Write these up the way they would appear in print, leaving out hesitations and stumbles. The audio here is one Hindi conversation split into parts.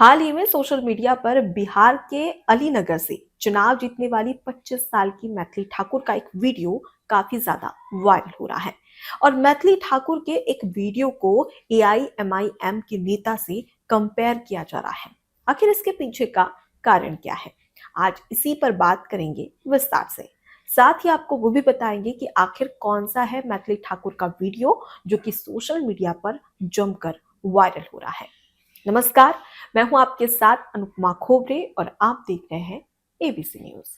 हाल ही में सोशल मीडिया पर बिहार के अलीनगर से चुनाव जीतने वाली 25 साल की मैथिली ठाकुर का एक वीडियो काफी ज्यादा वायरल हो रहा है। और मैथिली ठाकुर के एक वीडियो को एआईएमआईएम के नेता से कंपेयर किया जा रहा है। आखिर इसके पीछे का कारण क्या है, आज इसी पर बात करेंगे विस्तार से। साथ ही आपको वो भी बताएंगे कि आखिर कौन सा है मैथिली ठाकुर का वीडियो जो कि सोशल मीडिया पर जमकर वायरल हो रहा है। नमस्कार, मैं हूं आपके साथ अनुपमा खोबरे और आप देख रहे हैं एबीसी न्यूज।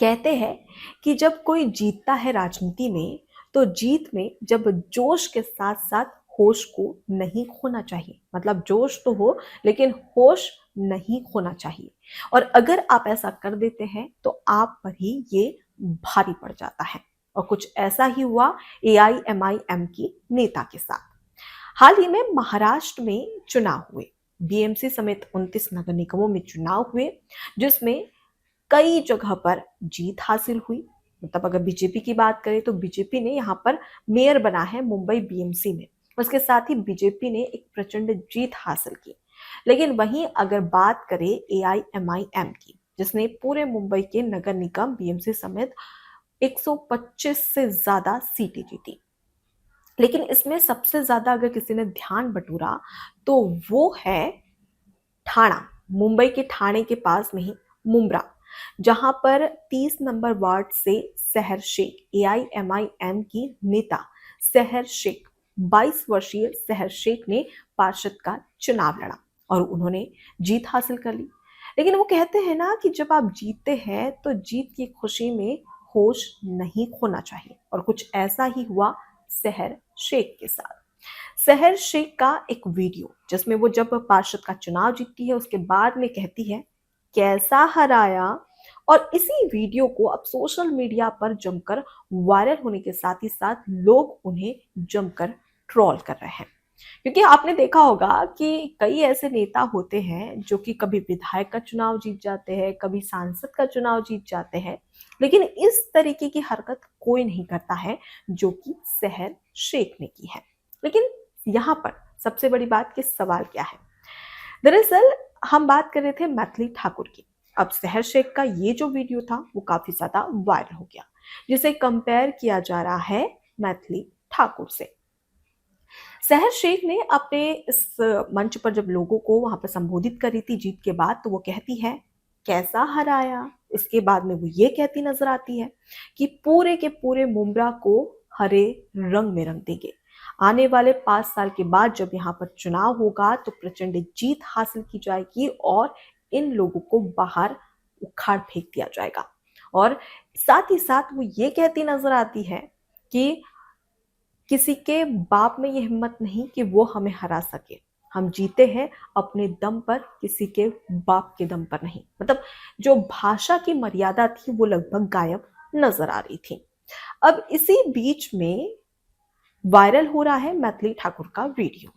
कहते हैं कि जब कोई जीतता है राजनीति में, तो जीत में जब जोश के साथ साथ होश को नहीं खोना चाहिए। मतलब जोश तो हो, लेकिन होश नहीं खोना चाहिए। और अगर आप ऐसा कर देते हैं तो आप पर ही ये भारी पड़ जाता है। और कुछ ऐसा ही हुआ एआईएमआईएम की नेता के साथ। हाल ही में महाराष्ट्र में चुनाव हुए। बीएमसी समेत 29 नगर निगमों में चुनाव हुए, जिसमें कई जगह पर जीत हासिल हुई। मतलब अगर बीजेपी की बात करें तो बीजेपी ने यहाँ पर मेयर बना है मुंबई बीएमसी में। उसके साथ ही बीजेपी ने एक प्रचंड जीत हासिल की। लेकिन वहीं अगर बात करें एआईएमआईएम की, जिसने पूरे मुंबई के नगर निगम बीएमसी समेत 125 से ज्यादा सीटें जीती। लेकिन इसमें सबसे ज्यादा अगर किसी ने ध्यान बटोरा तो वो है ठाणा। मुंबई के ठाणे के पास में ही मुंब्रा, जहां पर 30 नंबर वार्ड से सहर शेख, एआईएमआईएम की नेता सहर शेख, 22 वर्षीय सहर शेख ने पार्षद का चुनाव लड़ा और उन्होंने जीत हासिल कर ली। लेकिन वो कहते हैं ना कि जब आप जीतते हैं तो जीत की खुशी में होश नहीं खोना चाहिए। और कुछ ऐसा ही हुआ सहर शेख के साथ। सहर शेख का एक वीडियो, जिसमें वो जब पार्षद का चुनाव जीतती है उसके बाद में कहती है कैसा हराया। और इसी वीडियो को अब सोशल मीडिया पर जमकर वायरल होने के साथ ही साथ लोग उन्हें जमकर ट्रोल कर रहे हैं। क्योंकि आपने देखा होगा कि कई ऐसे नेता होते हैं जो कि कभी विधायक का चुनाव जीत जाते हैं, कभी सांसद का चुनाव जीत जाते हैं, लेकिन इस तरीके की हरकत कोई नहीं करता है जो कि सहर शेख ने की है। लेकिन यहाँ पर सबसे बड़ी बात कि सवाल क्या है। दरअसल हम बात कर रहे थे मैथिली ठाकुर की। अब सहर शेख का ये जो वीडियो था वो काफी ज्यादा वायरल हो गया, जिसे कंपेयर किया जा रहा है मैथिली ठाकुर से। सहर शेख ने अपने इस मंच पर जब लोगों को वहां पर संबोधित करी थी जीत के बाद, तो वो कहती है कैसा हराया। इसके बाद में वो ये कहती नजर आती है कि पूरे के पूरे मुंब्रा को हरे रंग में रंग देंगे। आने वाले 5 साल के बाद जब यहाँ पर चुनाव होगा तो प्रचंड जीत हासिल की जाएगी और इन लोगों को बाहर उखाड़ फेंक दिया जाएगा। और साथ ही साथ वो ये कहती नजर आती है कि किसी के बाप में ये हिम्मत नहीं कि वो हमें हरा सके। हम जीते हैं अपने दम पर, किसी के बाप के दम पर नहीं। मतलब जो भाषा की मर्यादा थी वो लगभग गायब नजर आ रही थी। अब इसी बीच में वायरल हो रहा है मैथिली ठाकुर का वीडियो।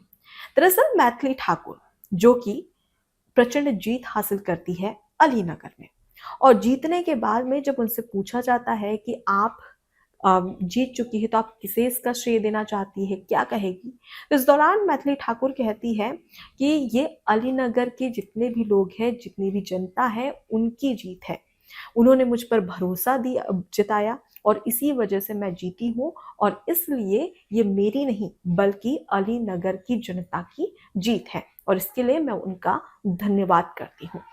दरअसल मैथिली ठाकुर जो कि प्रचंड जीत हासिल करती है अलीनगर में, और जीतने के बाद में जब उनसे पूछा जाता है कि आप जीत चुकी है तो आप किसे इसका श्रेय देना चाहती है, क्या कहेगी। तो इस दौरान मैथिली ठाकुर कहती है कि ये अलीनगर के जितने भी लोग हैं, जितनी भी जनता है, उनकी जीत है। उन्होंने मुझ पर भरोसा दिया, जताया, और इसी वजह से मैं जीती हूँ। और इसलिए ये मेरी नहीं बल्कि अलीनगर की जनता की जीत है और इसके लिए मैं उनका धन्यवाद करती हूँ।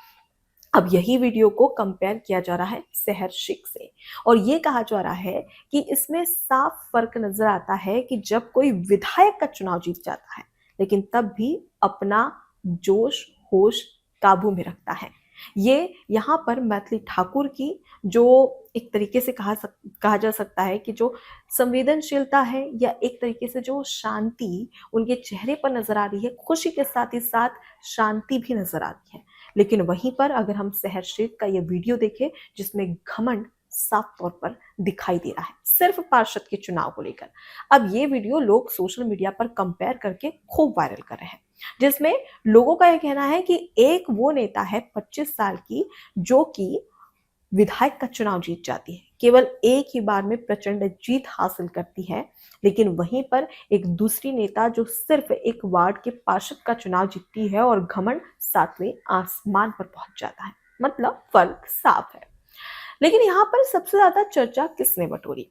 अब यही वीडियो को कंपेयर किया जा रहा है सहर शेख से, और ये कहा जा रहा है कि इसमें साफ फर्क नजर आता है कि जब कोई विधायक का चुनाव जीत जाता है लेकिन तब भी अपना जोश होश काबू में रखता है। ये यहाँ पर मैथिली ठाकुर की जो एक तरीके से कहा जा सकता है कि जो संवेदनशीलता है या एक तरीके से जो शांति उनके चेहरे पर नजर आ रही है, खुशी के साथ ही साथ शांति भी नजर आती है। लेकिन वहीं पर अगर हम सहर शेख का ये वीडियो देखें जिसमें घमंड साफ तौर पर दिखाई दे रहा है सिर्फ पार्षद के चुनाव को लेकर, अब ये वीडियो लोग सोशल मीडिया पर कंपेयर करके खूब वायरल कर रहे हैं। जिसमें लोगों का यह कहना है कि एक वो नेता है 25 साल की जो कि विधायक का चुनाव जीत जाती है, केवल एक ही बार में प्रचंड जीत हासिल करती है। लेकिन वहीं पर एक दूसरी नेता जो सिर्फ एक वार्ड के पार्षद का चुनाव जीतती है और घमंड सातवें आसमान पर पहुंच जाता है। मतलब फर्क साफ है। लेकिन यहाँ पर सबसे ज्यादा चर्चा किसने बटोरी?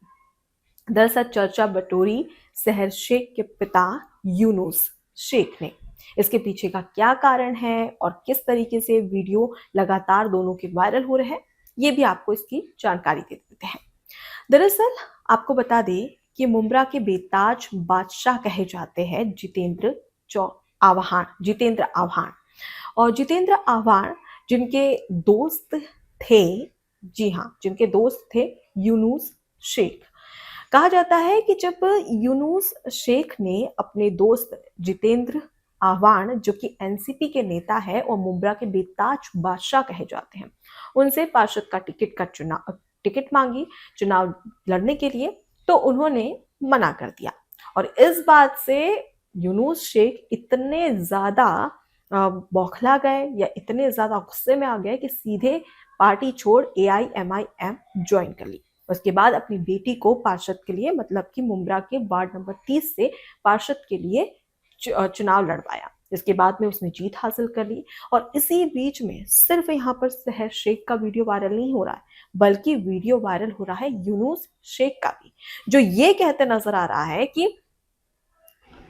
दरअसल चर्चा बटोरी सहर शेख के पिता यूनुस शेख ने। इसके पीछे का क्या कारण है और किस तरीके से वीडियो लगातार दोनों के वायरल हो रहे हैं, ये भी आपको इसकी जानकारी दे देते हैं। दरअसल आपको बता दें कि मुंब्रा के बेताज बादशाह कहे जाते हैं जितेंद्र आव्हान। और जितेंद्र आव्हान जिनके दोस्त थे, जी हाँ, जिनके दोस्त थे यूनुस शेख। कहा जाता है कि जब यूनुस शेख ने अपने दोस्त जितेंद्र आह्वान जो कि एनसीपी के नेता है और मुंब्रा के बेताज बादशाह कहे जाते हैं, उनसे पार्षद का टिकट मांगी चुनाव लड़ने के लिए, तो उन्होंने मना कर दिया। और इस बात से यूनुस शेख इतने ज्यादा बौखला गए या इतने ज्यादा गुस्से में आ गए कि सीधे पार्टी छोड़ AIMIM ज्वाइन कर ली। उसके बाद अपनी बेटी को पार्षद के लिए, मतलब कि मुंब्रा के वार्ड नंबर 30 से पार्षद के लिए चुनाव लड़वाया। इसके बाद में उसने जीत हासिल कर ली। और इसी बीच में सिर्फ यहाँ पर सहर शेख का वीडियो वायरल नहीं हो रहा है, बल्कि वीडियो वायरल हो रहा है यूनुस शेख का भी, जो ये कहते नजर आ रहा है कि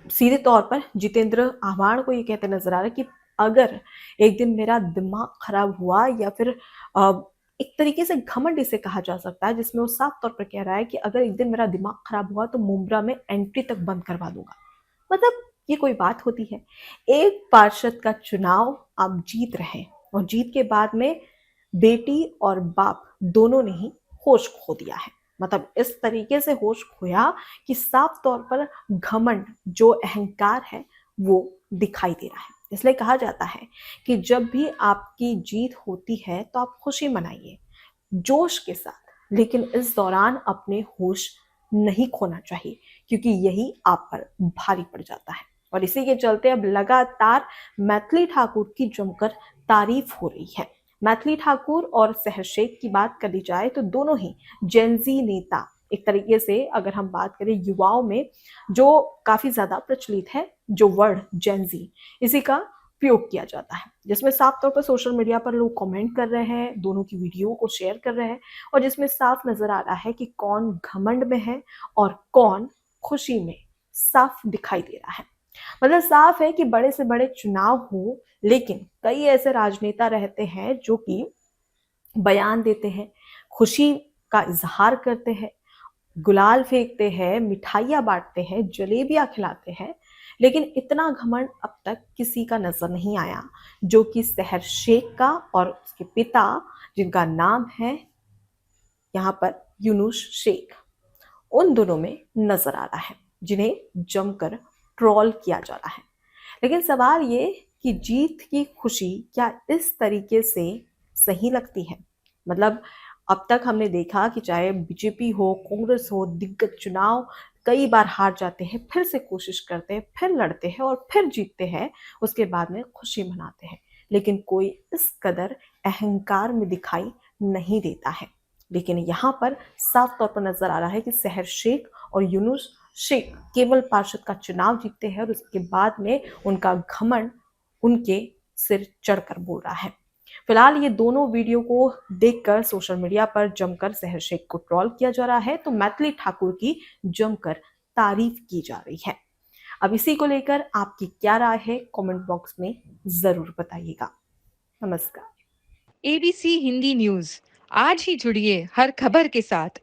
सीधे तौर पर जितेंद्र आह्वान को ये कहते नजर आ रहा है कि अगर एक दिन मेरा दिमाग खराब हुआ, या फिर एक तरीके से घमंड इसे कहा जा सकता है, जिसमें वो साफ तौर पर कह रहा है कि अगर एक दिन मेरा दिमाग खराब हुआ तो मुंब्रा में एंट्री तक बंद करवा दूंगा। मतलब ये कोई बात होती है? एक पार्षद का चुनाव आप जीत रहे हैं और जीत के बाद में बेटी और बाप दोनों ने ही होश खो दिया है। मतलब इस तरीके से होश खोया कि साफ तौर पर घमंड, जो अहंकार है, वो दिखाई दे रहा है। इसलिए कहा जाता है कि जब भी आपकी जीत होती है तो आप खुशी मनाइए जोश के साथ, लेकिन इस दौरान अपने होश नहीं खोना चाहिए, क्योंकि यही आप पर भारी पड़ जाता है। और इसी के चलते अब लगातार मैथिली ठाकुर की जमकर तारीफ हो रही है। मैथिली ठाकुर और सहर शेख की बात कर ली जाए तो दोनों ही जेनजी नेता, एक तरीके से अगर हम बात करें युवाओं में जो काफी ज्यादा प्रचलित है, जो वर्ड जेनजी, इसी का प्रयोग किया जाता है, जिसमें साफ तौर पर सोशल मीडिया पर लोग कमेंट कर रहे हैं, दोनों की वीडियो को शेयर कर रहे हैं, और जिसमें साफ नजर आ रहा है कि कौन घमंड में है और कौन खुशी में, साफ दिखाई दे रहा है। मतलब साफ है कि बड़े से बड़े चुनाव हो, लेकिन कई ऐसे राजनेता रहते हैं जो कि बयान देते हैं, खुशी का इजहार करते हैं, गुलाल फेंकते हैं, मिठाइयाँ बांटते हैं, जलेबियाँ खिलाते हैं, लेकिन इतना घमंड अब तक किसी का नजर नहीं आया जो कि सहर शेख का और उसके पिता, जिनका नाम है यहाँ पर यूनुस शेख, उन दोनों में नजर आ रहा है, जिन्हें जमकर ट्रोल किया जा रहा है। लेकिन सवाल ये कि जीत की खुशी क्या इस तरीके से सही लगती है? मतलब अब तक हमने देखा कि चाहे बीजेपी हो, कांग्रेस हो, दिग्गज चुनाव कई बार हार जाते हैं, फिर से कोशिश करते हैं, फिर लड़ते हैं और फिर जीतते हैं, उसके बाद में खुशी मनाते हैं, लेकिन कोई इस कदर अहंकार में दिखाई नहीं देता है। लेकिन यहाँ पर साफ तौर पर नजर आ रहा है कि सहर शेख और यूनुस शेख केवल पार्षद का चुनाव जीतते हैं और उसके बाद में उनका घमंड उनके सिर चढ़कर बोल रहा है। फिलहाल ये दोनों वीडियो को देखकर सोशल मीडिया पर जमकर सहर शेख को ट्रोल किया जा रहा है, तो मैथिली ठाकुर की जमकर तारीफ की जा रही है। अब इसी को लेकर आपकी क्या राय है, कमेंट बॉक्स में जरूर बताइएगा। नमस्कार। ABC हिंदी न्यूज, आज ही जुड़िए हर खबर के साथ।